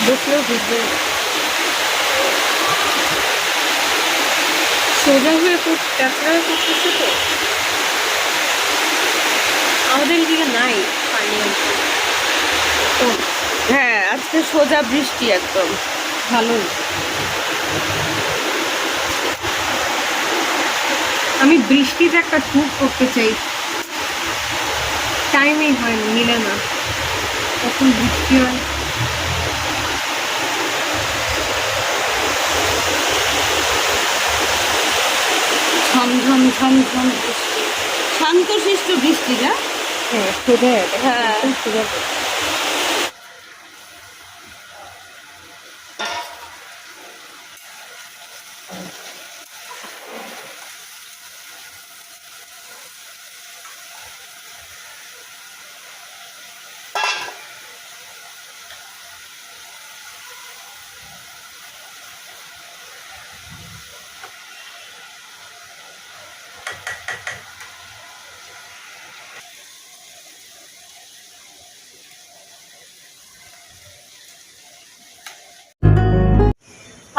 বসলেও বুঝবে সোজা হয়ে টাচড়া হয়ে করতেছে তো আমাদের এদিকে নাই পানি তো হ্যাঁ, আজকে সোজা বৃষ্টি একদম ভালো। আমি বৃষ্টিতে একটা শ্যুট করতে চাই, টাইমই হয় না, মিলে না, কখন বৃষ্টি হয়। ঝমঝম ঝমঝম বৃষ্টি, শান্তশিষ্ট বৃষ্টি না? হ্যাঁ সোজা হ্যাঁ। সোজা।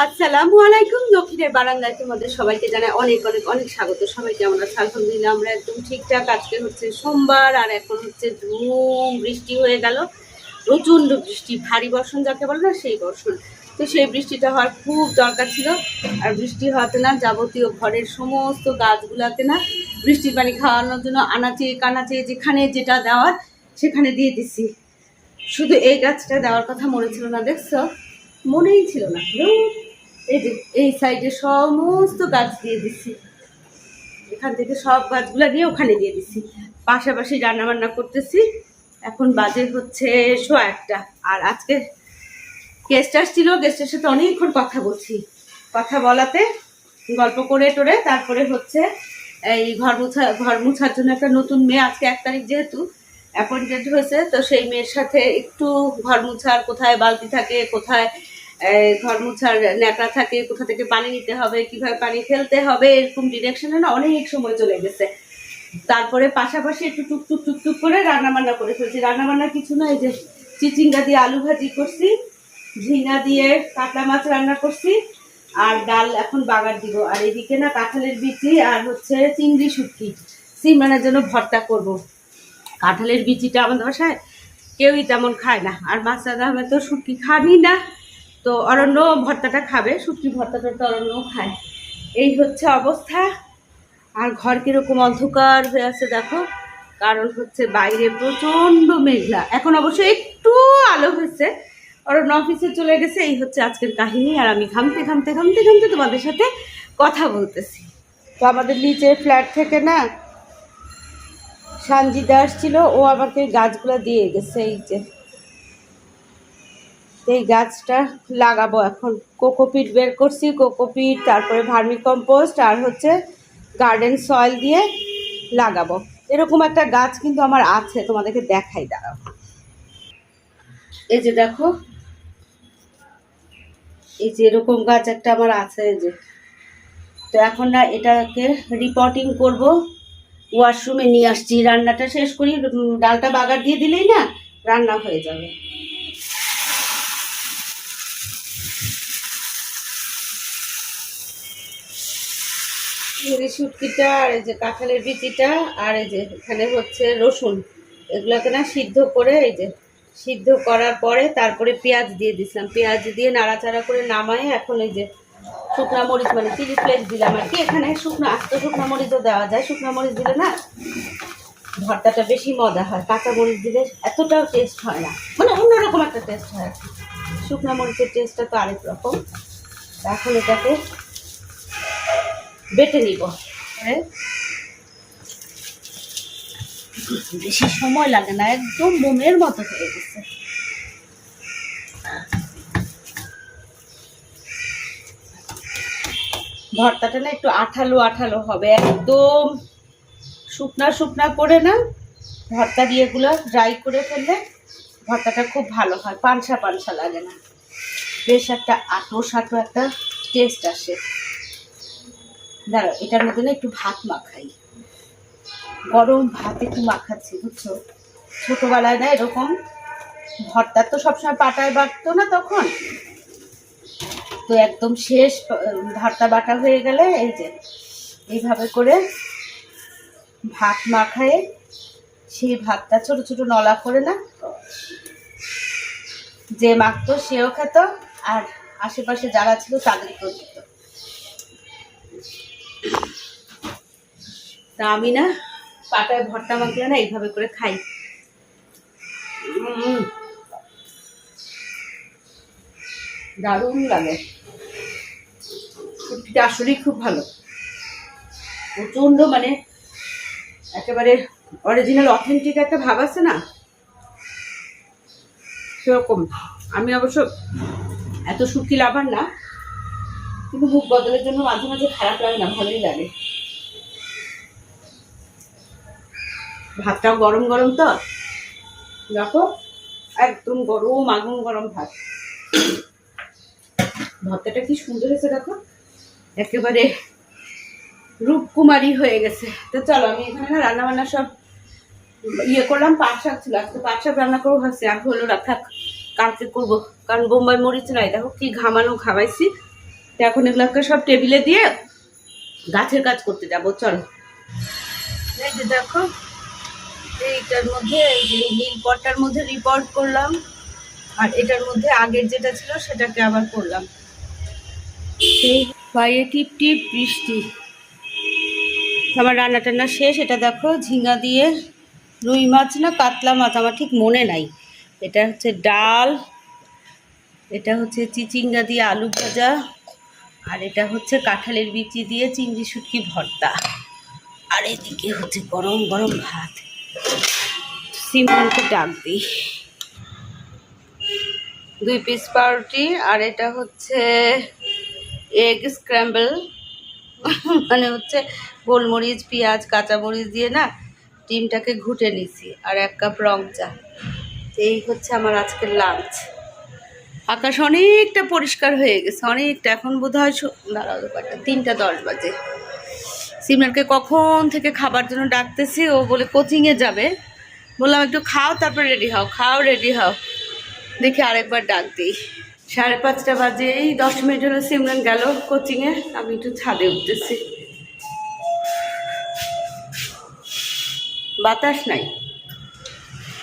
আসসালামু আলাইকুম। দক্ষিণের বারান্দায় তোমাদের সবাইকে জানাই অনেক অনেক অনেক স্বাগত। সবাই কেমন আছে? আলহামদুলিল্লাহ আমরা একদম ঠিকঠাক। আজকে হচ্ছে সোমবার, আর এখন হচ্ছে ধুম বৃষ্টি হয়ে গেল, প্রচণ্ড বৃষ্টি, ভারী বর্ষণ যাকে বলে না, সেই বর্ষণ। তো সেই বৃষ্টিটা হওয়ার খুব দরকার ছিল, আর বৃষ্টি হওয়াতে না যাবতীয় ঘরের সমস্ত গাছগুলাতে না বৃষ্টির পানি খাওয়ানোর জন্য আনাচে কানাচে যেখানে যেটা দেওয়ার সেখানে দিয়ে দিছি। শুধু এই গাছটা দেওয়ার কথা মনে ছিল না, দেখছো, মনেই ছিল না। এই যে এই সাইডে সমস্ত গাছ দিয়ে দিচ্ছি, এখান থেকে সব গাছগুলা নিয়ে ওখানে দিয়ে দিচ্ছি। পাশাপাশি রান্নাবান্না করতেছি। এখন বাজে হচ্ছে 1:15। আর আজকে গেস্ট আসছিল, গেস্টের সাথে অনেকক্ষণ কথা বলছি। কথা বলাতে গল্প করে টোরে তারপরে হচ্ছে এই ঘর মুছার জন্য একটা নতুন মেয়ে আজকে 1 তারিখ যেহেতু অ্যাপয়েন্টেড হয়েছে, তো সেই মেয়ের সাথে একটু ঘর মুছার, কোথায় বালতি থাকে, কোথায় ঘর মুছার ন্যাকড়া থাকে, কোথা থেকে পানি নিতে হবে, কিভাবে পানি ফেলতে হবে, এরকম ডিরেকশনে না অনেক সময় চলে গেছে। তারপরে পাশাপাশি একটু টুকটুক টুকটুক করে রান্নাবান্না করে ফেলছি। রান্নাবান্না কিছু না, এই যে চিচিঙ্গা দিয়ে আলু ভাজি করছি, ঝিঙা দিয়ে কাতলা মাছ রান্না করছি, আর ডাল এখন বাগার দিব। আর এদিকে না কাঁঠালের বিচি আর হচ্ছে চিংড়ি শুটকি সিমরানের জন্য ভর্তা করব। কাঁঠালের বিচিটা আমাদের বাসায় কেউই তেমন খায় না, আর মাছরাদ আহমেদ তো শুটকি খানি না, তো অরণ্য ভর্তাটা খাবে, শুটকি ভর্তাটা তো অরণ্যও খায়। এই হচ্ছে অবস্থা। আর ঘর কিরকম অন্ধকার হয়ে আছে দেখো, কারণ হচ্ছে বাইরে প্রচণ্ড মেঘলা। এখন অবশ্য একটু আলো হয়েছে, অরণ্য অফিসে চলে গেছে। এই হচ্ছে আজকের কাহিনী, আর আমি ঘামতে ঘামতে ঘামতে ঘামতে তোমাদের সাথে কথা বলতেছি। তো আমাদের নিচের ফ্ল্যাট থেকে না সানজিদা আসছিল, ও আমাকে গাছগুলো দিয়ে গেছে। এই যে এই গাছটা লাগাবো এখন। কোকোপিট বের করছি, কোকোপিট, তারপরে ভার্মি কম্পোস্ট আর হচ্ছে গার্ডেন সয়েল দিয়ে লাগাবো। এরকম একটা গাছ কিন্তু আমার আছে, তোমাদেরকে দেখাই, দাঁড়াও। এই যে দেখো, এই যে এরকম গাছ একটা আমার আছে, এই যে। তো এখন না এটাকে রিপোর্টিং করব, ওয়াশরুমে নিয়ে আসছি। রান্নাটা শেষ করি, ডালটা বাগার দিয়ে দিলেই না রান্না হয়ে যাবে। শুটকিটা আর এই যে কাঁঠালের বিচিটা আর এই যে এখানে হচ্ছে রসুন, এগুলোকে না সিদ্ধ করে, এই যে সিদ্ধ করার পরে তারপরে পেঁয়াজ দিয়ে দিছিলাম। পেঁয়াজ দিয়ে নাড়াচাড়া করে নামায় এখন এই যে শুকনা মরিচ মানে চিলি ফ্লেক্স দিলাম আর কি। এখানে আস্ত শুকনা মরিচও দেওয়া যায়, শুকনা মরিচ দিলে না ভর্তাটা বেশি মজা হয়, কাঁচা মরিচ দিলে এতটাও টেস্ট হয় না, মানে অন্যরকম একটা টেস্ট হয়। শুকনা মরিচের টেস্টটা তো আরেক রকম। এখন এটাকে বেটে নিব। বেশি সময় লাগে না, একদম মোমের মতো হয়ে গেছে। ভর্তাটা না একটু আঠালো আঠালো হবে, একদম শুকনা শুকনা করে না ভর্তা দিয়ে এগুলো ড্রাই করে ফেললে ভর্তাটা খুব ভালো হয়, পানসা পানসা লাগে না, বেশ একটা আটো সাটো একটা টেস্ট আসে। দাঁড়াও, এটার মধ্যে না একটু ভাত মাখাই, গরম ভাত একটু মাখাচ্ছি, বুঝছো। ছোটোবেলায় না এরকম ভর্তা তো সবসময় পাটায় বাটতো না তখন, তো একদম শেষ ভর্তা বাটা হয়ে গেলে এই যে এইভাবে করে ভাত মাখায়, সেই ভাতটা ছোট ছোট নলা করে না, যে মাখতো সেও খেত আর আশেপাশে যারা ছিল তাদেরকেও দিত। তা আমি না পাটায় ভর্তা মাখলে না এইভাবে করে খাই। দারুণ লাগে, শুটকিটা আসলেই খুব ভালো, প্রচন্ড মানে একেবারে অরিজিনাল অথেন্টিক একটা ভাব আছে না, সেরকম। আমি অবশ্য এত শুটকি লাভার না, কিন্তু মুখ বদলের জন্য মাঝে মাঝে খারাপ লাগে না, ভালোই লাগে। ভাতটাও গরম গরম তো, দেখো একদম গরম আগুন গরম ভাত। ভর্তাটা কি সুন্দর হয়েছে দেখো, একেবারে রূপকুমারী হয়ে গেছে। তো চলো আমি এখানে না রান্না বান্না সব করলাম। পাট শাক ছিল, আজকে পাট শাক রান্না করবো ভাবছি, আর হলো রাখা কালকে করবো, কারণ বোম্বাই মরিচ নাই, দেখো কি ঘামানো খাওয়াইছি। তো এখন এগুলোকে সব টেবিলে দিয়ে গাছের কাজ করতে যাবো। চলো এই যে দেখো এইটার মধ্যে, এই যে নীল পটটার মধ্যে রিপোর্ট করলাম, আর এটার মধ্যে আগের যেটা ছিল সেটাকে আবার করলাম। এই বাইরে টিপ টিপ বৃষ্টি। আমার রান্না টান্না শেষ। এটা দেখো ঝিঙ্গা দিয়ে রুই মাছ না কাতলা মাছ আমার ঠিক মনে নাই, এটা হচ্ছে ডাল, এটা হচ্ছে চিচিঙ্গা দিয়ে আলু ভাজা, আর এটা হচ্ছে কাঁঠালের বিচি দিয়ে চিংড়ি শুটকি ভর্তা, আর এদিকে হচ্ছে গরম গরম ভাত। সিমনকে ডাক দিই। 2 পিস পাউরুটি, আর এটা হচ্ছে এগ স্ক্র্যাম্বল, মানে হচ্ছে গোলমরিচ পেঁয়াজ কাঁচামরিচ দিয়ে না ডিমটাকে ঘুটে নিছি, আর 1 কাপ রং চা। এই হচ্ছে আমার আজকের লাঞ্চ। আকাশ অনেকটা পরিষ্কার হয়ে গেছে, অনেকটা। এখন বোধ হয় 3:10 বাজে। সিমরানকে কখন থেকে খাবার জন্য ডাকতেছি, ও বলে কোচিংয়ে যাবে। বললাম একটু খাও তারপর রেডি হও, খাও রেডি হও, দেখি আরেকবার ডাক দিই। 5:30 বাজে, এই 10 মিনিট হলো সিমরান গেল কোচিংয়ে, আমি একটু ছাদে উঠতেছি। বাতাস নাই,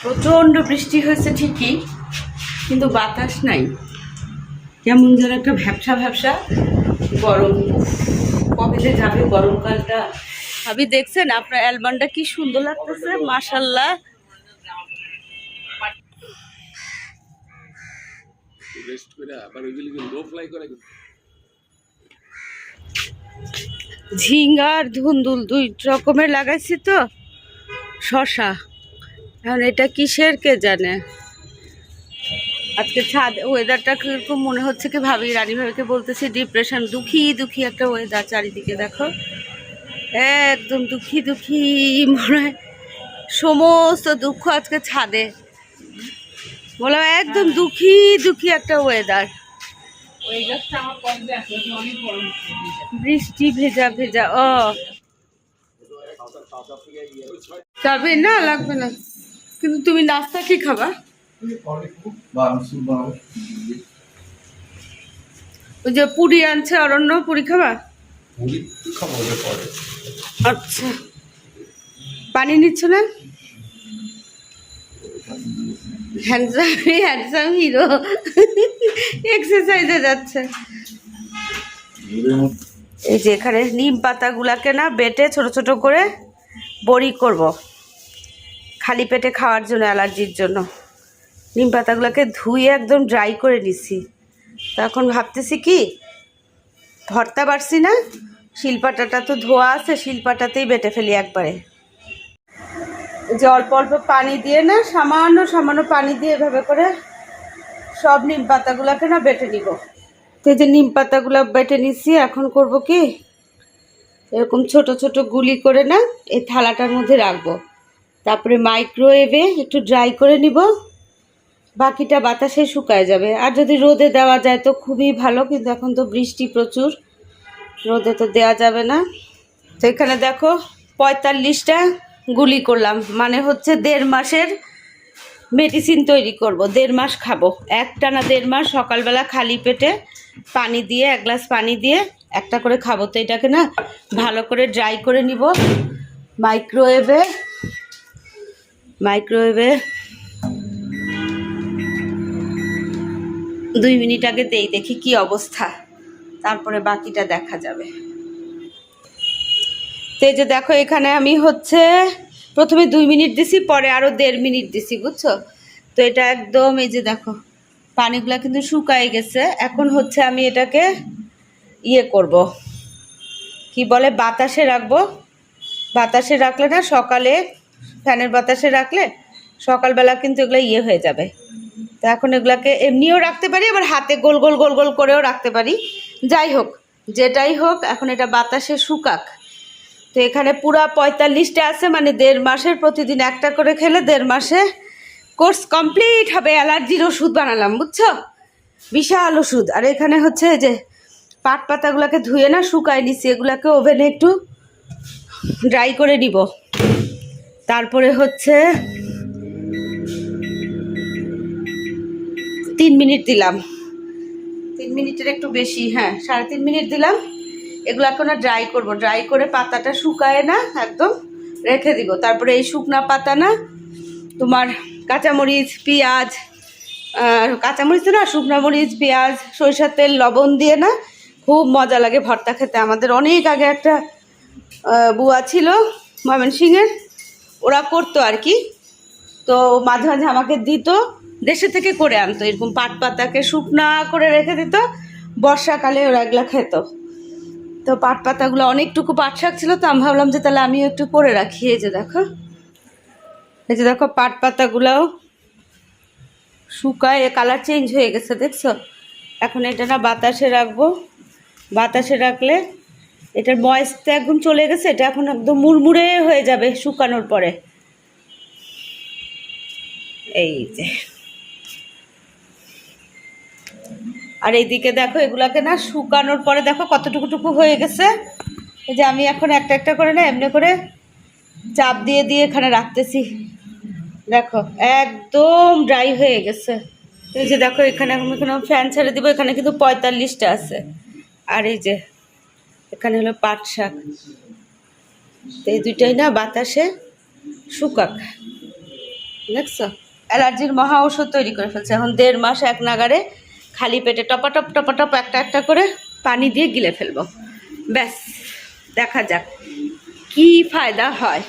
প্রচণ্ড বৃষ্টি হয়েছে ঠিকই, কিন্তু বাতাস নাই, কেমন যেন একটা ভ্যাবসা ভ্যাবসা গরম। কবে যে যাবে গরমকালটা। আপনি দেখছেন আপনার অ্যালবামটা কি সুন্দর লাগতেছে, মাশাআল্লাহ। ঝিঙ্গার ধুন্দুল 2 রকমের লাগাইছি তো, শশা। এখন এটা কিসের কে জানে। আজকে ছাদ ওয়েদারটা কিরকম মনে হচ্ছে কি ভাবি, রানী ভাবিকে বলতেছি ডিপ্রেশন, দুঃখী দুঃখী একটা ওয়েদার চারিদিকে। দেখো একদম দুঃখী দুঃখী, মনে হয় সমস্ত দুঃখ আজকে ছাদে। বললাম একদম দুঃখী দুঃখী একটা ওয়েদার, বৃষ্টি ভেজা ভেজা। ও যাবে না, লাগবে না, কিন্তু তুমি নাস্তা কি খাবা? ওই যে পুরি আনছে অরণ্য, পুরি খাবা? আচ্ছা, পানি নিচ্ছ না? হ্যান্ডসাম হিরো এক্সারসাইজে যাচ্ছে। এই যে এখানে নিম পাতাগুলাকে না বেটে ছোট ছোট করে বড়ি করব, খালি পেটে খাওয়ার জন্য, অ্যালার্জির জন্য। নিম পাতাগুলোকে ধুয়ে একদম ড্রাই করে নিছি। তখন ভাবতেছি কি ভর্তা বাড়ছি না, শিলপাটাটা তো ধোয়া আছে, শিলপাটাতেই বেটে ফেলি একবারে। যে অল্প অল্প পানি দিয়ে না, সামান্য সামান্য পানি দিয়ে এভাবে করে সব নিম পাতাগুলোকে না বেটে নিব। তো এই যে নিম পাতাগুলো বেটে নিছি, এখন করব কি এরকম ছোট ছোট গুলি করে না এই থালাটার মধ্যে রাখবো, তারপরে মাইক্রোওয়েভে একটু ড্রাই করে নিব, বাকিটা বাতাসে শুকায় যাবে। আর যদি রোদে দেওয়া যায় তো খুবই ভালো, কিন্তু এখন তো বৃষ্টি প্রচুর, রোদে তো দেওয়া যাবে না। তো এখানে দেখো 45টা গুলি করলাম, মানে হচ্ছে 1.5 মাসের মেডিসিন তৈরি করব, 1.5 মাস খাবো, একটানা 1.5 মাস সকালবেলা খালি পেটে পানি দিয়ে 1 গ্লাস পানি দিয়ে একটা করে খাবো। তো এটাকে না ভালো করে ড্রাই করে নিব, মাইক্রোওয়েভে 2 মিনিট আগে দেই, দেখি কি অবস্থা, তারপরে বাকিটা দেখা যাবে। তো এই যে দেখো এখানে আমি হচ্ছে প্রথমে 2 মিনিট দিছি, পরে আরও 1.5 মিনিট দিছি, বুঝছো? তো এটা একদম এই যে দেখো পানিগুলো কিন্তু শুকায় গেছে। এখন হচ্ছে আমি এটাকে ইয়ে করব, কি বলে, বাতাসে রাখবো। বাতাসে রাখলে না সকালে, ফ্যানের বাতাসে রাখলে সকালবেলা কিন্তু এগুলো ইয়ে হয়ে যাবে। তো এখন এগুলাকে এমনিও রাখতে পারি, আবার হাতে গোল গোল গোল গোল করেও রাখতে পারি। যাই হোক, যেটাই হোক, এখন এটা বাতাসে শুকাক। তো এখানে পুরা 45টা আছে, মানে 1.5 মাসের প্রতিদিন একটা করে খেলে 1.5 মাসে কোর্স কমপ্লিট হবে। অ্যালার্জির ওষুধ বানালাম, বুঝছো? বিশাল ওষুধ। আর এখানে হচ্ছে যে পাট পাতাগুলোকে ধুয়ে না শুকায় নিছি, এগুলাকে ওভেনে একটু ড্রাই করে নিব। তারপরে হচ্ছে 3 মিনিট দিলাম, 3 মিনিটের একটু বেশি, হ্যাঁ 3.5 মিনিট দিলাম। এগুলাকে না ড্রাই করব, ড্রাই করে পাতাটা শুকায় না একদম রেখে দিব। তারপরে এই শুকনা পাতা না তোমার কাঁচামরিচ, পেঁয়াজ, কাঁচামরিচ না শুকনো মরিচ, পেঁয়াজ, সরিষার তেল, লবণ দিয়ে না খুব মজা লাগে ভর্তা খেতে। আমাদের অনেক আগে একটা বুয়া ছিল ময়মনসিংহের, ওরা করতো আর কি। তো মাঝে মাঝে আমাকে দিত, দেশে থেকে করে আনতো, এরকম পাট পাতাকে শুকনা করে রেখে দিত, বর্ষাকালে ওরা এগুলো খেত। তো পাট পাতাগুলো অনেকটুকু পাট শাক ছিল, তো আমি ভাবলাম যে তাহলে আমিও একটু করে রাখি। এই যে দেখো, এই যে দেখো পাট পাতাগুলাও শুকায় কালার চেঞ্জ হয়ে গেছে, দেখছো? এখন এটা না বাতাসে রাখবো, বাতাসে রাখলে এটার ময়েসটা একদম চলে গেছে, এটা এখন একদম মুড়মুড়ে হয়ে যাবে শুকানোর পরে। এই যে, আর এইদিকে দেখো এগুলাকে না শুকানোর পরে দেখো কতটুকু হয়ে গেছে। এই যে আমি এখন একটা একটা করে না এমনি করে চাপ দিয়ে দিয়ে এখানে রাখতেছি, দেখো একদম ড্রাই হয়ে গেছে। এই যে দেখো এখানে আমি ফ্যান ছেড়ে দিব, এখানে কিন্তু 45টা আছে। আর এই যে এখানে হলো পাট শাক। তো এই দুইটাই না বাতাসে শুকাক, দেখছো? অ্যালার্জির মহা ওষুধ তৈরি করে ফেলছে। এখন 1.5 মাস এক নাগারে খালি পেটে টপাটপ টপাটপ একটা একটা করে পানি দিয়ে গিলে ফেলবো, ব্যাস। দেখা যাক কি ফায়দা হয়।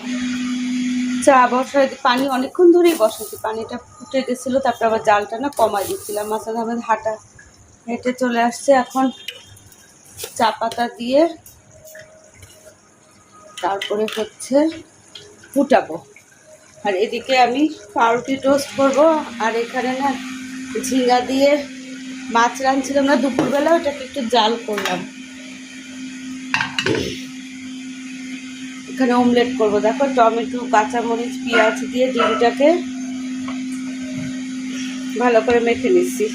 চা বসাই, পানি অনেকক্ষণ ধরেই বসাইছি, পানিটা ফুটে গেছিলো, তারপর আবার জালটা না কমাই দিচ্ছিলাম। মাঝে মাঝে হাঁটা হেঁটে চলে আসছে। এখন চা পাতা দিয়ে তারপরে হচ্ছে ফুটাবো। আর এদিকে আমি পাউরুটি টোস্ট করবো। আর এখানে না ঝিঙ্গা দিয়ে মাছ রাঁধছিলাম না দুপুরবেলা, ওটাকে একটু জাল করলাম। এখানে অমলেট করবো, দেখো টমেটো, কাঁচামরিচ, পেঁয়াজ দিয়ে ডিমটাকে ভালো করে মেখে নিচ্ছি।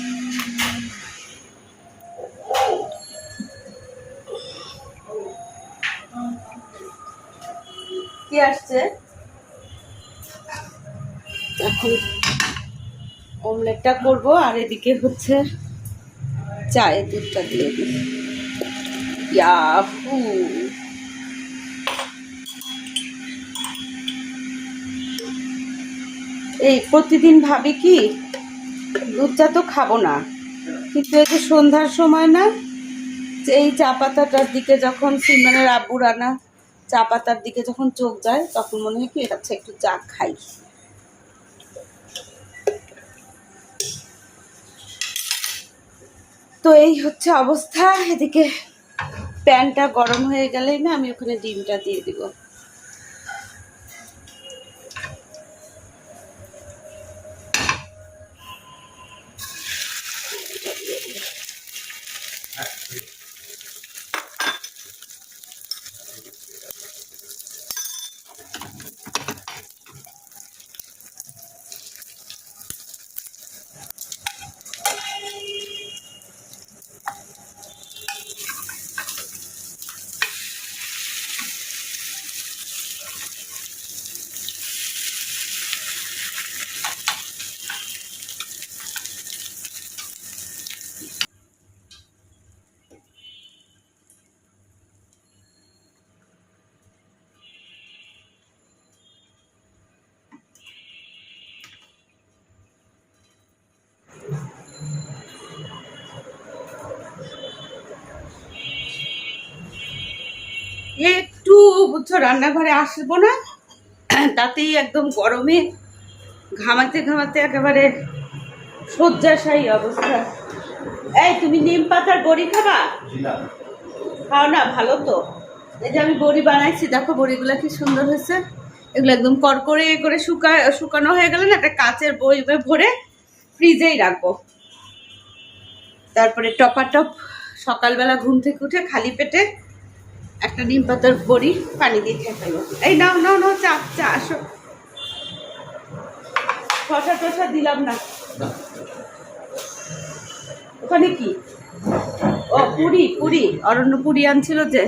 কি আসছে? এখন অমলেটটা করবো, আর এদিকে হচ্ছে চায়ের দুধটা দিয়ে দিই। ইয়াহু! এই প্রতিদিন ভাবি কি দুধটা তো খাবো না, কিন্তু এই যে সন্ধ্যার সময় না যে এই চা পাতাটার দিকে যখন সিমরানের আব্বুর আনা চা পাতার দিকে যখন চোখ যায়, তখন মনে হয় কি এটা একটু চা খাই। তো এই হচ্ছে অবস্থা। এদিকে প্যানটা গরম হয়ে গেলেই না আমি ওখানে ডিমটা দিয়ে দিব। একটু বুঝছো রান্নাঘরে আসবো না, তাতেই একদম গরমে ঘামাতে ঘামাতে একেবারে শয্যাশায়ী অবস্থা। এই তুমি নিম পাতার বড়ি খাবা? খাও না, ভালো তো। এই যে আমি বড়ি বানাইছি, দেখো বড়িগুলো কি সুন্দর হয়েছে। এগুলো একদম করকরে করে শুকানো হয়ে গেলে না একটা কাচের বইমে ভরে ফ্রিজেই রাখবো। তারপরে টপাটপ সকালবেলা ঘুম থেকে উঠে খালি পেটে একটা নিম পাতার বড়ি পানি দিয়ে খেয়ে ফেলো। এই নাও নাও নাও, চা চা আসো। শসা টসা দিলাম না। ওখানে কি? ও পুরি, পুরি অরণ্য পুরি আনছিল যে।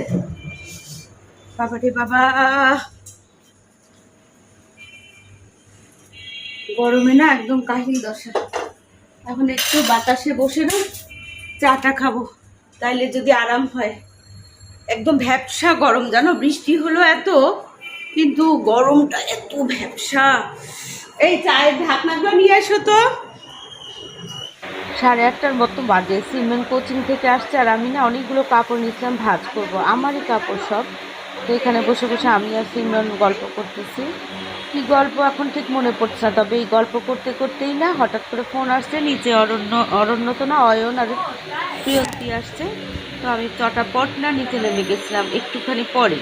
বাবারে বাবা, গরমে না একদম কাহিল দশা। এখন একটু বাতাসে বসে না চাটা খাবো, তাইলে যদি আরাম হয়। একদম ভ্যাপসা গরম, জানো, বৃষ্টি হলো এত, কিন্তু গরমটা এত ভ্যাপসা। এই চায়ের ঢাকনাগুলো নিয়ে এসো তো। 8:30টার মতো বাজে। সিমেন্ট কোচিং থেকে আসছে, আর আমি না অনেকগুলো কাপড় নিয়েছিলাম ভাঁজ করব, আমারই কাপড় সব। তো এখানে বসে বসে আমি আর সিমরন গল্প করতেছি। কি গল্প এখন ঠিক মনে পড়ছে না, তবে এই গল্প করতে করতেই না হঠাৎ করে ফোন আসছে। নিচে অরণ্য তো না, অয়ন আর প্রিয়তি আসছে। তো আমি চটাপট না নিচে নেমে গেছিলাম একটুখানি পরে,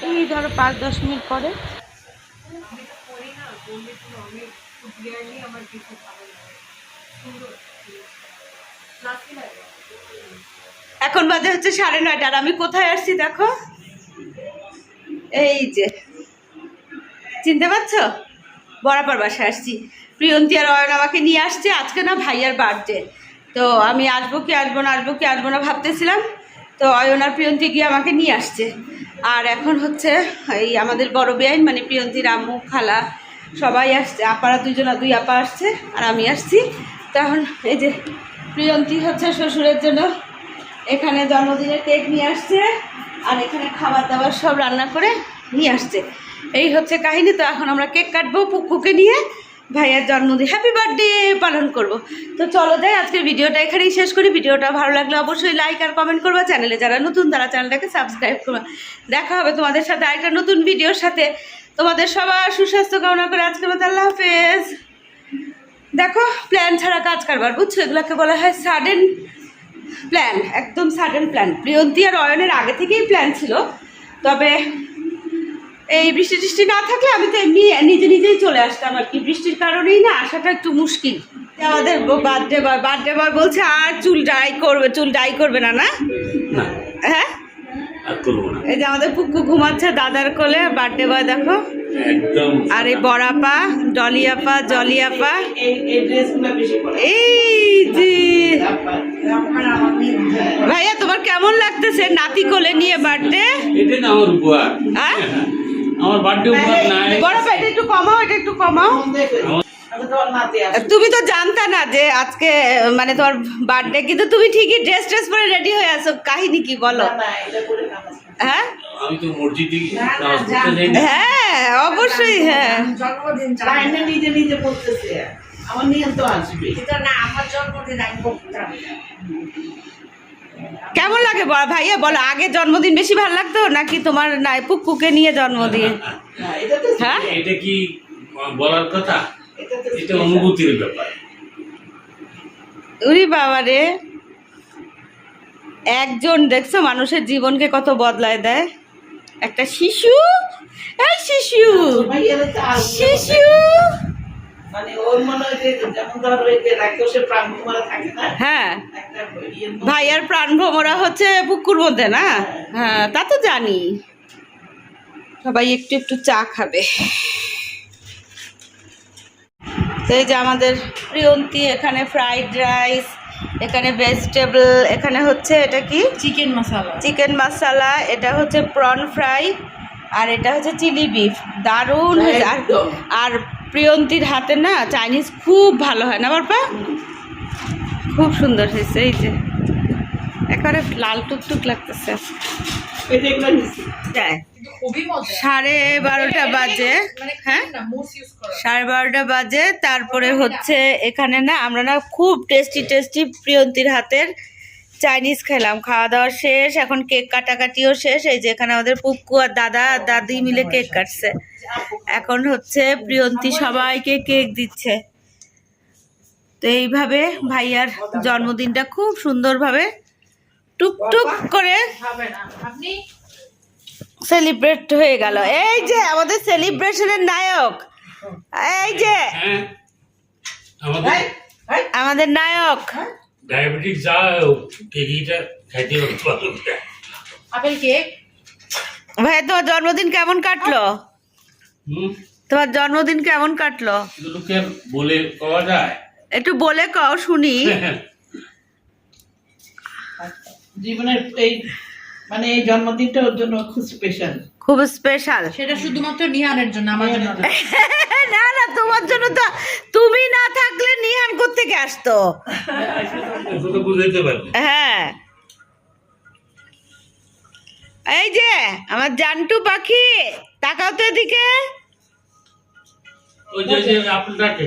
এই ধরো 5-10 মিনিট পরে। এখন বাজে হচ্ছে 9:30, আর আমি কোথায় আসছি দেখো। এই যে চিনতে পারছো, বরাবর বাসায় আসছি। প্রিয়ন্তী আর অয়ন আমাকে নিয়ে আসছে। আজকে না ভাইয়ার বার্থডে, তো আমি আসবো কি আসবো না ভাবতেছিলাম। তো অয়ন আর প্রিয়ন্তী গিয়ে আমাকে নিয়ে আসছে। আর এখন হচ্ছে এই আমাদের বড় বেআইন মানে প্রিয়ন্তীর আম্মু খালা সবাই আসছে। আপারা দুই আপা আসছে আর আমি আসছি। তো এখন এই যে প্রিয়ন্তী হচ্ছে শ্বশুরের জন্য এখানে জন্মদিনের কেক নিয়ে আসছে, আর এখানে খাবার দাবার সব রান্না করে নিয়ে আসছে। এই হচ্ছে কাহিনী। তো এখন আমরা কেক কাটবো পুকুকে নিয়ে, ভাইয়ার জন্মদিন হ্যাপি বার্থডে পালন করব। তো চলো যাই, আজকের ভিডিওটা এখানেই শেষ করি। ভিডিওটা ভালো লাগলে অবশ্যই লাইক আর কমেন্ট করবা। চ্যানেলে যারা নতুন তারা চ্যানেলটাকে সাবস্ক্রাইব করবা। দেখা হবে তোমাদের সাথে আরেকটা নতুন ভিডিওর সাথে। তোমাদের সবার সুস্বাস্থ্য কামনা করে আজকের মতো আল্লাহ হাফেজ। দেখো, প্ল্যান ছাড়া কাজ কারবার, বুঝছো, এগুলোকে বলা হয় সাডেন প্ল্যান, একদম সাডেন প্ল্যান। প্রিয়ন্তী আর অয়নের আগে থেকেই প্ল্যান ছিল, তবে এই বৃষ্টি টিষ্টি না থাকলে আমি তো এমনি নিজেই চলে আসতাম আর কি। বৃষ্টির কারণেই না আসাটা একটু মুশকিল। আমাদের বার্থডে বয় বলছে আর চুল ডাই করবে না, না হ্যাঁ, এই যে আমাদের পুকু ঘুমাচ্ছে দাদার কোলে। বার্থডে বয় দেখো, আর এই বড়াপা ডলিয়াপা জলিয়াপা, এই যে ভাইয়া তোমার কেমন লাগতেছে নাতি কোলে নিয়ে বার্থডে? হ্যাঁ, আমার বার্থডে উপহার নাই। বড়াপা এটা একটু কমাও। তুমি তো জানতা না যে আজকে মানে তোমার বার্থডে, কিন্তু তুমি ঠিকই ড্রেস পরে রেডি হয়ে আছো। কাহিনী কি বলো? হ্যাঁ, আমি তো মসজিদে নামাজ পড়তে যাই না। হ্যাঁ অবশ্যই, হ্যাঁ জন্মদিন নিজে বলতেছে আমার নিয়ম তো আসবে, এটা না আমার জন্মদিন আমি করতাম। কেমন লাগে ভাইয়া বলো, আগে জন্মদিন বেশি ভালো লাগতো নাকি তোমার নাই পুকুকে নিয়ে জন্মদিন? হ্যাঁ, এটা কি বলার কথা? এটা অনুভূতির ব্যাপার। উরি বাবা রে, একজন দেখছো মানুষের জীবনকে কত বদলায় দেয়। একটা শিশু, এই শিশু মানে ওর মনে হয় যে যেমন ধরো এই যে রাক্ষসের প্রাণ ভোমরা থাকে না, হ্যাঁ একটা ভাইয়ার প্রাণ ভ্রমরা হচ্ছে পুকুর মধ্যে না। হ্যাঁ তা তো জানি। সবাই একটু চা খাবে। তো এই যে আমাদের প্রিয়ন্তী এখানে ফ্রাইড রাইস, এখানে ভেজিটেবল, এখানে হচ্ছে এটা কি চিকেন মশলা, এটা হচ্ছে প্রন ফ্রাই, আর এটা হচ্ছে চিলি বিফ। দারুণ হয়েছে। আর প্রিয়ন্তীর হাতে না চাইনিজ খুব ভালো হয় না বাপা, খুব সুন্দর হয়েছে। এই যে একেবারে লাল টুকটুক লাগতেছে। 12:30 বাজে, হ্যাঁ 12:30 বাজে। তারপরে হচ্ছে এখানে না আমরা না খুব টেস্টি প্রিয়ন্তীর হাতের চাইনিজ খেলাম, খাওয়া দাওয়া শেষ, এখন কেক কাটাকাটিও শেষ। এই যে এখানে আমাদের পুপ্পু আর দাদা আর দাদি মিলে কেক কাটছে। এখন হচ্ছে প্রিয়ন্তী সবাইকে কেক দিচ্ছে। তো এইভাবে ভাইয়ার জন্মদিনটা খুব সুন্দরভাবে টুকটুক করে সেলিব্রেট হয়ে গেল। এই যে আমাদের সেলিব্রেশনের নায়ক, এই যে হ্যাঁ আমাদের আমাদের নায়ক। ডায়াবেটিস যা কেজিটা খাইতে পারো। Apple cake. ভাইয়া তোমার জন্মদিন কেমন কাটলো? তোমার জন্মদিন কেমন কাটলো? এগুলো কি আর বলে পাওয়া যায়? একটু বলে কও শুনি। জীবনের এই মানে এই জন্মদিনটা ওর জন্য খুব স্পেশাল, খুব স্পেশাল। সেটা শুধুমাত্র নিহানের জন্য, আমার জন্য না। না না, তোমার জন্য তো, তুমি না থাকলে নিহান কোত্থেকে আসতো? এটা তো বুঝাইতে পারবে। হ্যাঁ, এই যে আমার জান্টু পাখি, তাকাও তো এদিকে। ওই যে আপেলটাকে